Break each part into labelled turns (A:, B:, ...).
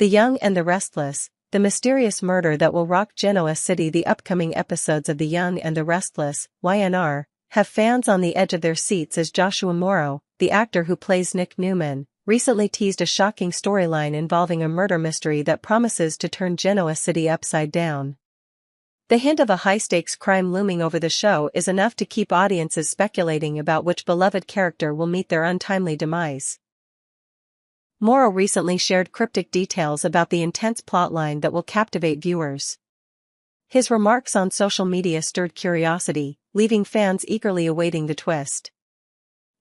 A: The Young and the Restless, the mysterious murder that will rock Genoa City. The upcoming episodes of The Young and the Restless, YNR, have fans on the edge of their seats as Joshua Morrow, the actor who plays Nick Newman, recently teased a shocking storyline involving a murder mystery that promises to turn Genoa City upside down. The hint of a high-stakes crime looming over the show is enough to keep audiences speculating about which beloved character will meet their untimely demise. Morrow recently shared cryptic details about the intense plotline that will captivate viewers. His remarks on social media stirred curiosity, leaving fans eagerly awaiting the twist.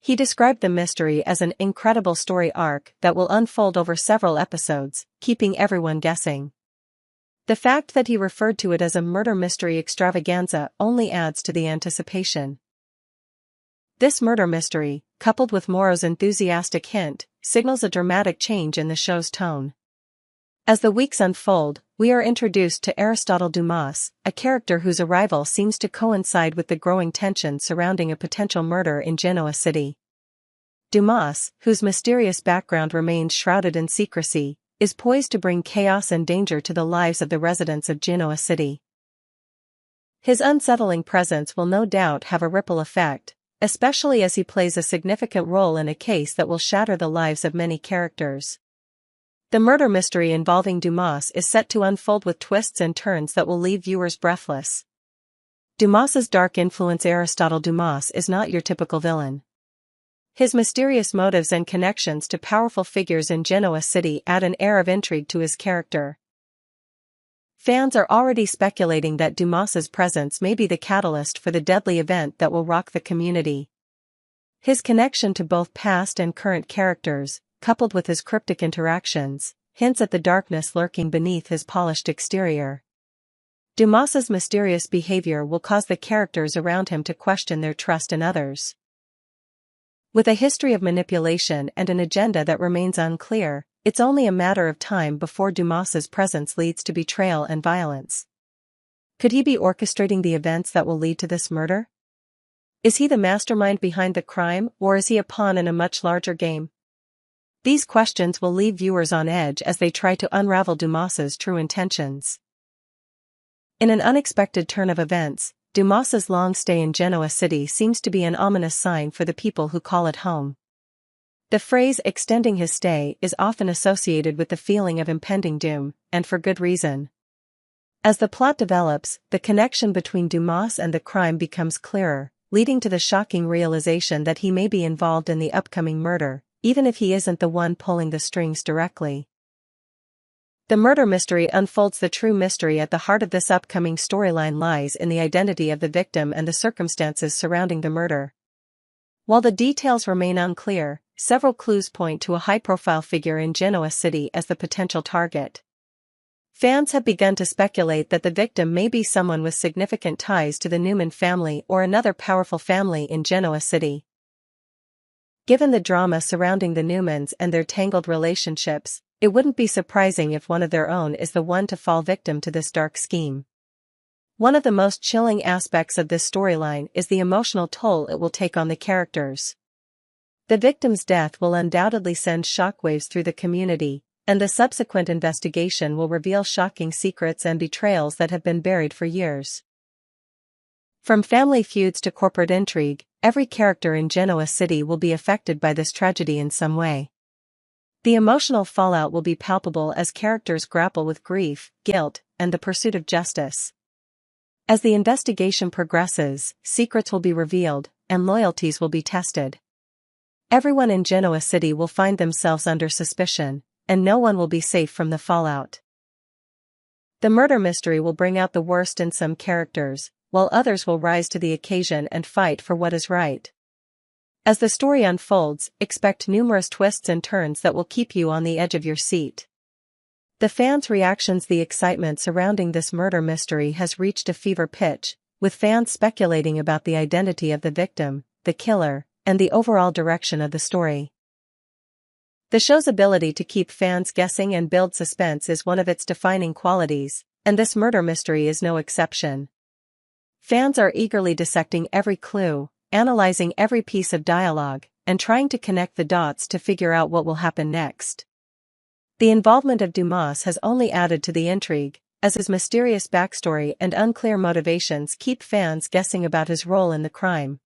A: He described the mystery as an incredible story arc that will unfold over several episodes, keeping everyone guessing. The fact that he referred to it as a murder mystery extravaganza only adds to the anticipation. This murder mystery, coupled with Morrow's enthusiastic hint, signals a dramatic change in the show's tone. As the weeks unfold, we are introduced to Aristotle Dumas, a character whose arrival seems to coincide with the growing tension surrounding a potential murder in Genoa City. Dumas, whose mysterious background remains shrouded in secrecy, is poised to bring chaos and danger to the lives of the residents of Genoa City. His unsettling presence will no doubt have a ripple effect, especially as he plays a significant role in a case that will shatter the lives of many characters. The murder mystery involving Dumas is set to unfold with twists and turns that will leave viewers breathless. Dumas's dark influence. Aristotle Dumas is not your typical villain. His mysterious motives and connections to powerful figures in Genoa City add an air of intrigue to his character. Fans are already speculating that Dumas's presence may be the catalyst for the deadly event that will rock the community. His connection to both past and current characters, coupled with his cryptic interactions, hints at the darkness lurking beneath his polished exterior. Dumas's mysterious behavior will cause the characters around him to question their trust in others. With a history of manipulation and an agenda that remains unclear, it's only a matter of time before Dumas's presence leads to betrayal and violence. Could he be orchestrating the events that will lead to this murder? Is he the mastermind behind the crime, or is he a pawn in a much larger game? These questions will leave viewers on edge as they try to unravel Dumas's true intentions. In an unexpected turn of events, Dumas's long stay in Genoa City seems to be an ominous sign for the people who call it home. The phrase extending his stay is often associated with the feeling of impending doom, and for good reason. As the plot develops, the connection between Dumas and the crime becomes clearer, leading to the shocking realization that he may be involved in the upcoming murder, even if he isn't the one pulling the strings directly. The murder mystery unfolds. The true mystery at the heart of this upcoming storyline lies in the identity of the victim and the circumstances surrounding the murder. While the details remain unclear, several clues point to a high-profile figure in Genoa City as the potential target. Fans have begun to speculate that the victim may be someone with significant ties to the Newman family or another powerful family in Genoa City. Given the drama surrounding the Newmans and their tangled relationships, it wouldn't be surprising if one of their own is the one to fall victim to this dark scheme. One of the most chilling aspects of this storyline is the emotional toll it will take on the characters. The victim's death will undoubtedly send shockwaves through the community, and the subsequent investigation will reveal shocking secrets and betrayals that have been buried for years. From family feuds to corporate intrigue, every character in Genoa City will be affected by this tragedy in some way. The emotional fallout will be palpable as characters grapple with grief, guilt, and the pursuit of justice. As the investigation progresses, secrets will be revealed, and loyalties will be tested. Everyone in Genoa City will find themselves under suspicion, and no one will be safe from the fallout. The murder mystery will bring out the worst in some characters, while others will rise to the occasion and fight for what is right. As the story unfolds, expect numerous twists and turns that will keep you on the edge of your seat. The fans' reactions. The excitement surrounding this murder mystery has reached a fever pitch, with fans speculating about the identity of the victim, the killer, and the overall direction of the story. The show's ability to keep fans guessing and build suspense is one of its defining qualities, and this murder mystery is no exception. Fans are eagerly dissecting every clue, analyzing every piece of dialogue, and trying to connect the dots to figure out what will happen next. The involvement of Dumas has only added to the intrigue, as his mysterious backstory and unclear motivations keep fans guessing about his role in the crime.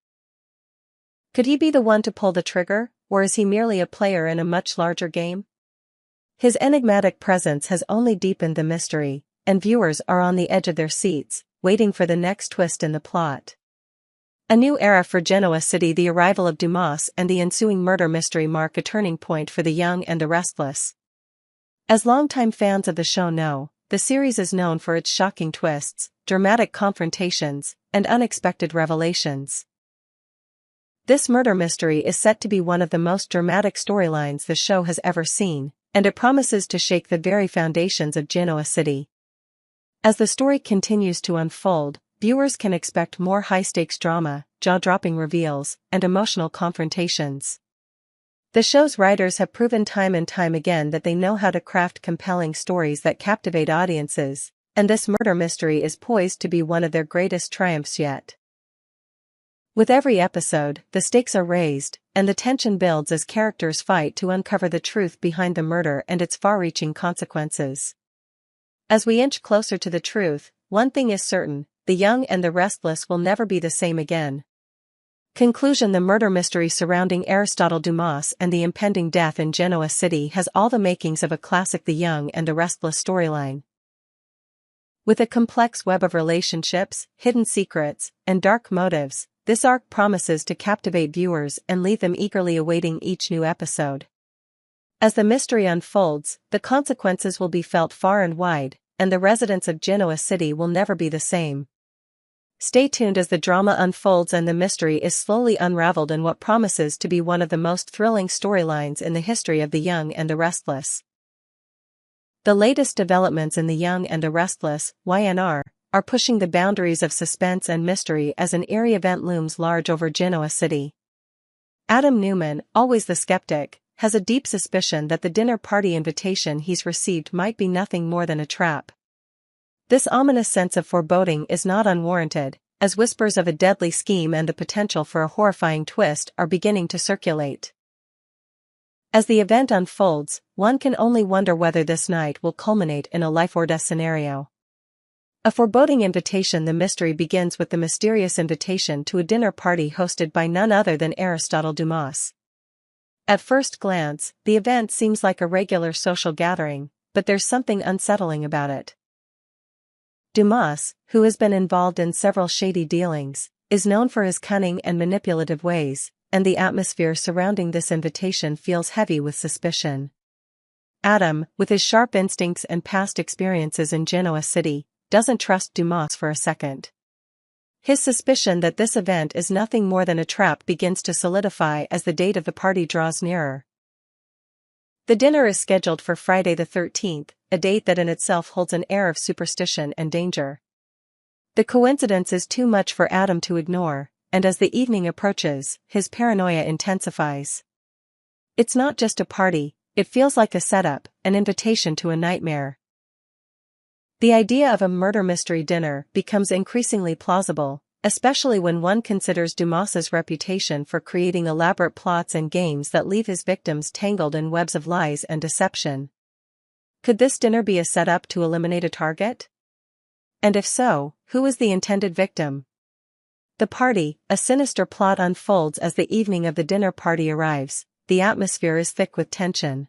A: Could he be the one to pull the trigger, or is he merely a player in a much larger game? His enigmatic presence has only deepened the mystery, and viewers are on the edge of their seats, waiting for the next twist in the plot. A new era for Genoa City. The arrival of Dumas and the ensuing murder mystery mark a turning point for the young and the restless. As longtime fans of the show know, the series is known for its shocking twists, dramatic confrontations, and unexpected revelations. This murder mystery is set to be one of the most dramatic storylines the show has ever seen, and it promises to shake the very foundations of Genoa City. As the story continues to unfold, viewers can expect more high-stakes drama, jaw-dropping reveals, and emotional confrontations. The show's writers have proven time and time again that they know how to craft compelling stories that captivate audiences, and this murder mystery is poised to be one of their greatest triumphs yet. With every episode, the stakes are raised, and the tension builds as characters fight to uncover the truth behind the murder and its far-reaching consequences. As we inch closer to the truth, one thing is certain: the young and the restless will never be the same again. Conclusion: the murder mystery surrounding Aristotle Dumas and the impending death in Genoa City has all the makings of a classic The Young and the Restless storyline. With a complex web of relationships, hidden secrets, and dark motives, this arc promises to captivate viewers and leave them eagerly awaiting each new episode. As the mystery unfolds, the consequences will be felt far and wide, and the residents of Genoa City will never be the same. Stay tuned as the drama unfolds and the mystery is slowly unraveled in what promises to be one of the most thrilling storylines in the history of The Young and the Restless. The latest developments in The Young and the Restless, YNR, are pushing the boundaries of suspense and mystery as an eerie event looms large over Genoa City. Adam Newman, always the skeptic, has a deep suspicion that the dinner party invitation he's received might be nothing more than a trap. This ominous sense of foreboding is not unwarranted, as whispers of a deadly scheme and the potential for a horrifying twist are beginning to circulate. As the event unfolds, one can only wonder whether this night will culminate in a life-or-death scenario. A foreboding invitation. The mystery begins with the mysterious invitation to a dinner party hosted by none other than Aristotle Dumas. At first glance, the event seems like a regular social gathering, but there's something unsettling about it. Dumas, who has been involved in several shady dealings, is known for his cunning and manipulative ways, and the atmosphere surrounding this invitation feels heavy with suspicion. Adam, with his sharp instincts and past experiences in Genoa City, doesn't trust Dumas for a second. His suspicion that this event is nothing more than a trap begins to solidify as the date of the party draws nearer. The dinner is scheduled for Friday the 13th, a date that in itself holds an air of superstition and danger. The coincidence is too much for Adam to ignore, and as the evening approaches, his paranoia intensifies. It's not just a party, it feels like a setup, an invitation to a nightmare. The idea of a murder mystery dinner becomes increasingly plausible, especially when one considers Dumas's reputation for creating elaborate plots and games that leave his victims tangled in webs of lies and deception. Could this dinner be a setup to eliminate a target? And if so, who is the intended victim? The party, a sinister plot unfolds as the evening of the dinner party arrives. The atmosphere is thick with tension.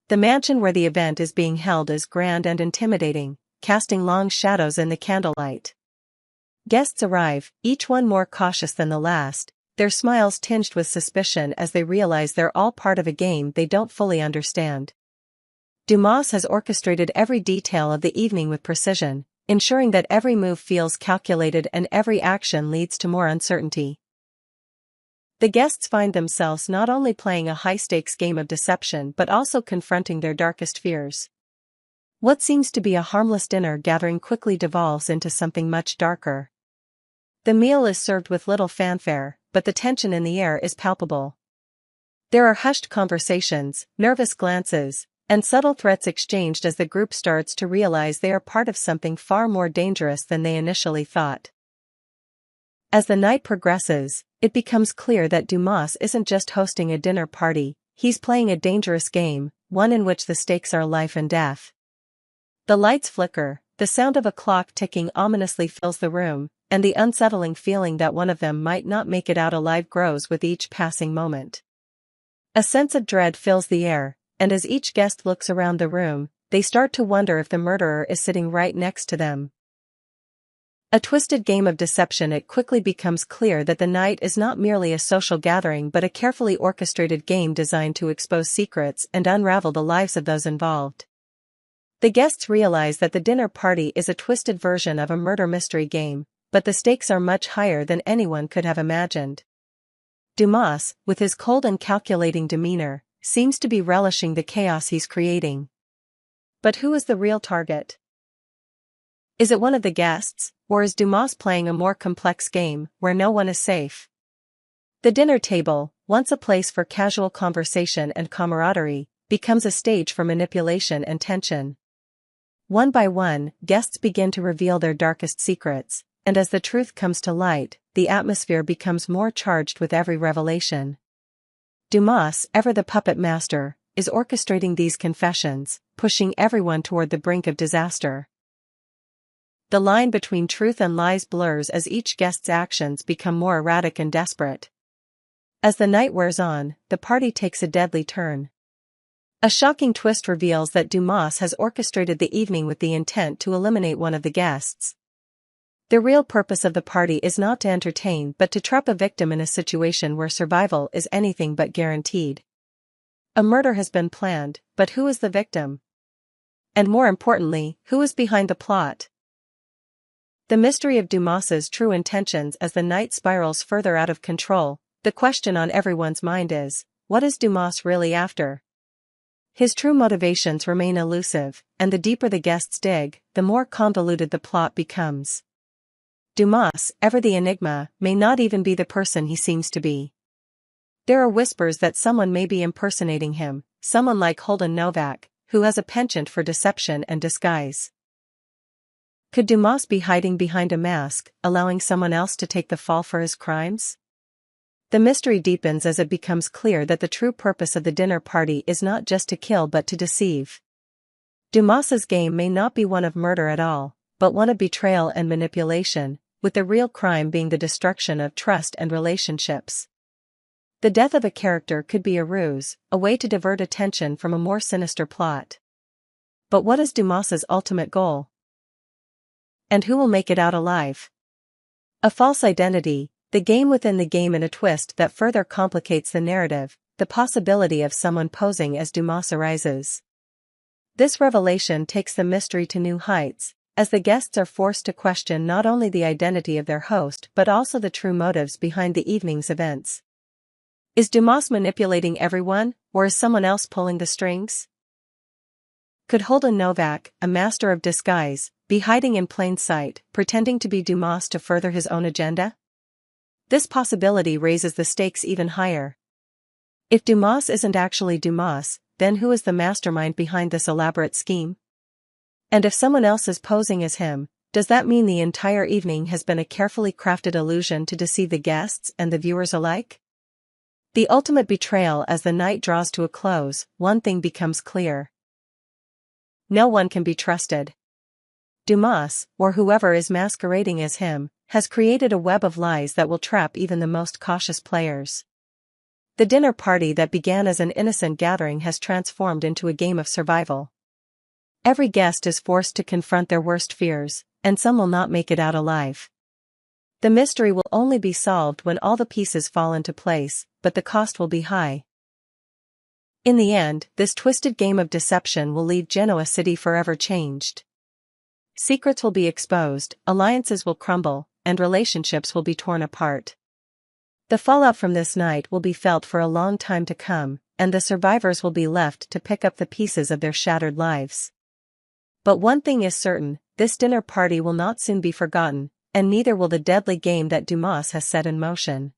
A: The mansion where the event is being held is grand and intimidating, casting long shadows in the candlelight. Guests arrive, each one more cautious than the last, their smiles tinged with suspicion as they realize they're all part of a game they don't fully understand. Dumas has orchestrated every detail of the evening with precision, ensuring that every move feels calculated and every action leads to more uncertainty. The guests find themselves not only playing a high-stakes game of deception but also confronting their darkest fears. What seems to be a harmless dinner gathering quickly devolves into something much darker. The meal is served with little fanfare, but the tension in the air is palpable. There are hushed conversations, nervous glances, and subtle threats exchanged as the group starts to realize they are part of something far more dangerous than they initially thought. As the night progresses, it becomes clear that Dumas isn't just hosting a dinner party, he's playing a dangerous game, one in which the stakes are life and death. The lights flicker, the sound of a clock ticking ominously fills the room, and the unsettling feeling that one of them might not make it out alive grows with each passing moment. A sense of dread fills the air, and as each guest looks around the room, they start to wonder if the murderer is sitting right next to them. A twisted game of deception. It quickly becomes clear that the night is not merely a social gathering but a carefully orchestrated game designed to expose secrets and unravel the lives of those involved. The guests realize that the dinner party is a twisted version of a murder mystery game, but the stakes are much higher than anyone could have imagined. Dumas, with his cold and calculating demeanor, seems to be relishing the chaos he's creating. But who is the real target? Is it one of the guests, or is Dumas playing a more complex game, where no one is safe? The dinner table, once a place for casual conversation and camaraderie, becomes a stage for manipulation and tension. One by one, guests begin to reveal their darkest secrets, and as the truth comes to light, the atmosphere becomes more charged with every revelation. Dumas, ever the puppet master, is orchestrating these confessions, pushing everyone toward the brink of disaster. The line between truth and lies blurs as each guest's actions become more erratic and desperate. As the night wears on, the party takes a deadly turn. A shocking twist reveals that Dumas has orchestrated the evening with the intent to eliminate one of the guests. The real purpose of the party is not to entertain but to trap a victim in a situation where survival is anything but guaranteed. A murder has been planned, but who is the victim? And more importantly, who is behind the plot? The mystery of Dumas's true intentions. As the night spirals further out of control, the question on everyone's mind is, what is Dumas really after? His true motivations remain elusive, and the deeper the guests dig, the more convoluted the plot becomes. Dumas, ever the enigma, may not even be the person he seems to be. There are whispers that someone may be impersonating him, someone like Holden Novak, who has a penchant for deception and disguise. Could Dumas be hiding behind a mask, allowing someone else to take the fall for his crimes? The mystery deepens as it becomes clear that the true purpose of the dinner party is not just to kill but to deceive. Dumas's game may not be one of murder at all, but one of betrayal and manipulation, with the real crime being the destruction of trust and relationships. The death of a character could be a ruse, a way to divert attention from a more sinister plot. But what is Dumas's ultimate goal? And who will make it out alive? A false identity, the game within the game, and a twist that further complicates the narrative, the possibility of someone posing as Dumas arises. This revelation takes the mystery to new heights, as the guests are forced to question not only the identity of their host but also the true motives behind the evening's events. Is Dumas manipulating everyone, or is someone else pulling the strings? Could Holden Novak, a master of disguise, be hiding in plain sight, pretending to be Dumas to further his own agenda? This possibility raises the stakes even higher. If Dumas isn't actually Dumas, then who is the mastermind behind this elaborate scheme? And if someone else is posing as him, does that mean the entire evening has been a carefully crafted illusion to deceive the guests and the viewers alike? The ultimate betrayal. As the night draws to a close, one thing becomes clear. No one can be trusted. Dumas, or whoever is masquerading as him, has created a web of lies that will trap even the most cautious players. The dinner party that began as an innocent gathering has transformed into a game of survival. Every guest is forced to confront their worst fears, and some will not make it out alive. The mystery will only be solved when all the pieces fall into place, but the cost will be high. In the end, this twisted game of deception will leave Genoa City forever changed. Secrets will be exposed, alliances will crumble, and relationships will be torn apart. The fallout from this night will be felt for a long time to come, and the survivors will be left to pick up the pieces of their shattered lives. But one thing is certain, this dinner party will not soon be forgotten, and neither will the deadly game that Dumas has set in motion.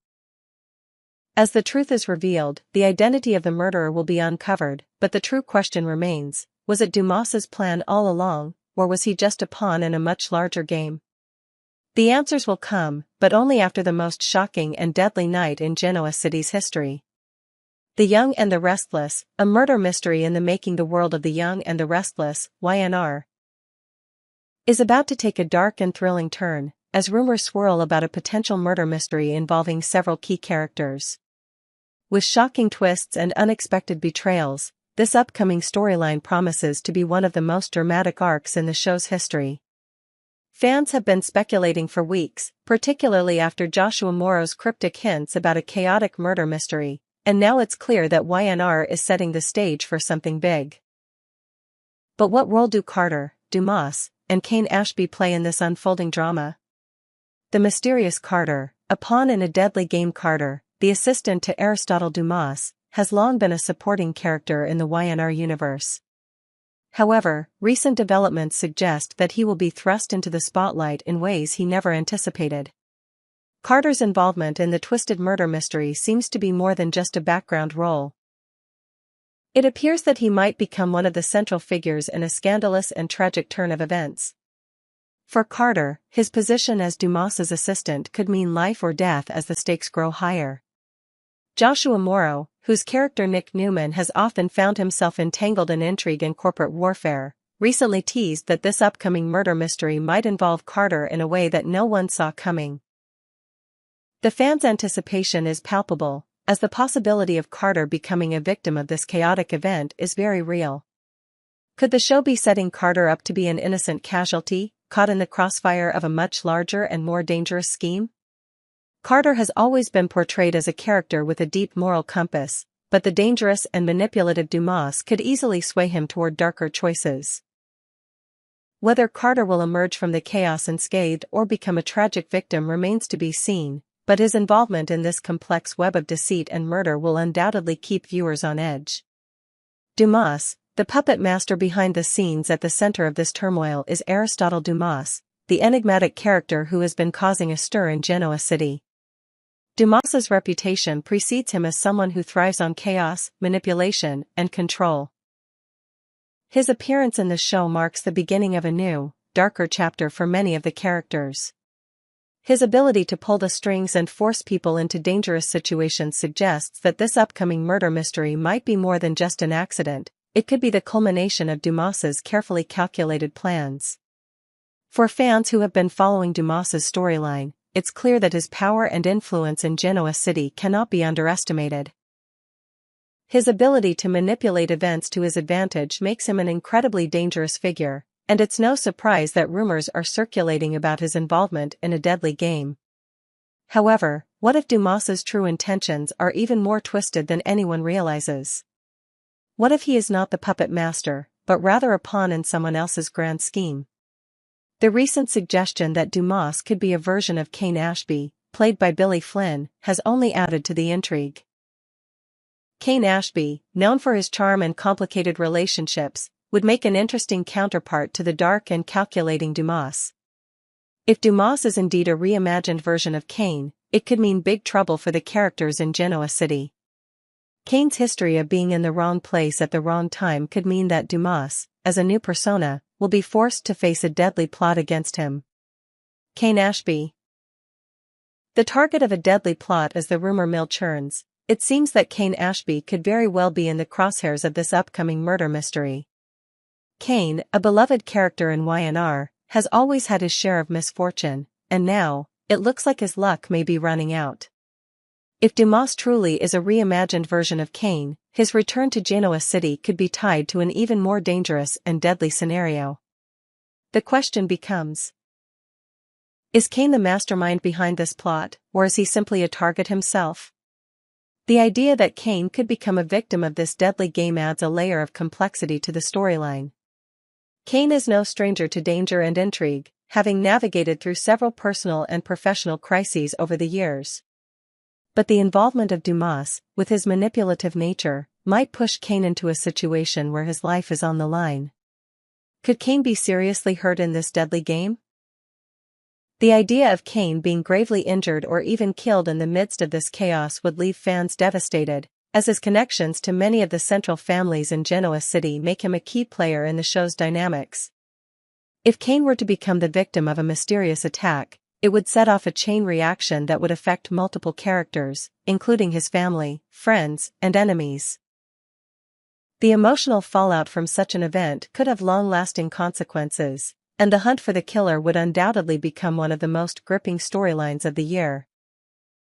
A: As the truth is revealed, the identity of the murderer will be uncovered, but the true question remains, was it Dumas's plan all along, or was he just a pawn in a much larger game? The answers will come, but only after the most shocking and deadly night in Genoa City's history. The Young and the Restless, a murder mystery in the making. The world of The Young and the Restless, YNR, is about to take a dark and thrilling turn, as rumors swirl about a potential murder mystery involving several key characters. With shocking twists and unexpected betrayals, this upcoming storyline promises to be one of the most dramatic arcs in the show's history. Fans have been speculating for weeks, particularly after Joshua Morrow's cryptic hints about a chaotic murder mystery, and now it's clear that YNR is setting the stage for something big. But what role do Carter, Dumas, and Kane Ashby play in this unfolding drama? The mysterious Carter, a pawn in a deadly game. Carter, the assistant to Aristotle Dumas, has long been a supporting character in the YNR universe. However, recent developments suggest that he will be thrust into the spotlight in ways he never anticipated. Carter's involvement in the twisted murder mystery seems to be more than just a background role. It appears that he might become one of the central figures in a scandalous and tragic turn of events. For Carter, his position as Dumas's assistant could mean life or death as the stakes grow higher. Joshua Morrow, whose character Nick Newman has often found himself entangled in intrigue and corporate warfare, recently teased that this upcoming murder mystery might involve Carter in a way that no one saw coming. The fans' anticipation is palpable, as the possibility of Carter becoming a victim of this chaotic event is very real. Could the show be setting Carter up to be an innocent casualty, caught in the crossfire of a much larger and more dangerous scheme? Carter has always been portrayed as a character with a deep moral compass, but the dangerous and manipulative Dumas could easily sway him toward darker choices. Whether Carter will emerge from the chaos unscathed or become a tragic victim remains to be seen, but his involvement in this complex web of deceit and murder will undoubtedly keep viewers on edge. Dumas, the puppet master behind the scenes at the center of this turmoil, is Aristotle Dumas, the enigmatic character who has been causing a stir in Genoa City. Dumas's reputation precedes him as someone who thrives on chaos, manipulation, and control. His appearance in the show marks the beginning of a new, darker chapter for many of the characters. His ability to pull the strings and force people into dangerous situations suggests that this upcoming murder mystery might be more than just an accident. It could be the culmination of Dumas's carefully calculated plans. For fans who have been following Dumas's storyline, it's clear that his power and influence in Genoa City cannot be underestimated. His ability to manipulate events to his advantage makes him an incredibly dangerous figure, and it's no surprise that rumors are circulating about his involvement in a deadly game. However, what if Dumas's true intentions are even more twisted than anyone realizes? What if he is not the puppet master, but rather a pawn in someone else's grand scheme? The recent suggestion that Dumas could be a version of Kane Ashby, played by Billy Flynn, has only added to the intrigue. Kane Ashby, known for his charm and complicated relationships, would make an interesting counterpart to the dark and calculating Dumas. If Dumas is indeed a reimagined version of Kane, it could mean big trouble for the characters in Genoa City. Kane's history of being in the wrong place at the wrong time could mean that Dumas, as a new persona, will be forced to face a deadly plot against him. Kane Ashby, the target of a deadly plot as the rumor mill churns, it seems that Kane Ashby could very well be in the crosshairs of this upcoming murder mystery. Kane, a beloved character in YNR, has always had his share of misfortune, and now, it looks like his luck may be running out. If Dumas truly is a reimagined version of Kane, his return to Genoa City could be tied to an even more dangerous and deadly scenario. The question becomes: is Kane the mastermind behind this plot, or is he simply a target himself? The idea that Kane could become a victim of this deadly game adds a layer of complexity to the storyline. Kane is no stranger to danger and intrigue, having navigated through several personal and professional crises over the years. But the involvement of Dumas, with his manipulative nature, might push Kane into a situation where his life is on the line. Could Kane be seriously hurt in this deadly game? The idea of Kane being gravely injured or even killed in the midst of this chaos would leave fans devastated, as his connections to many of the central families in Genoa City make him a key player in the show's dynamics. If Kane were to become the victim of a mysterious attack, It would set off a chain reaction that would affect multiple characters, including his family, friends, and enemies. The emotional fallout from such an event could have long-lasting consequences, and the hunt for the killer would undoubtedly become one of the most gripping storylines of the year.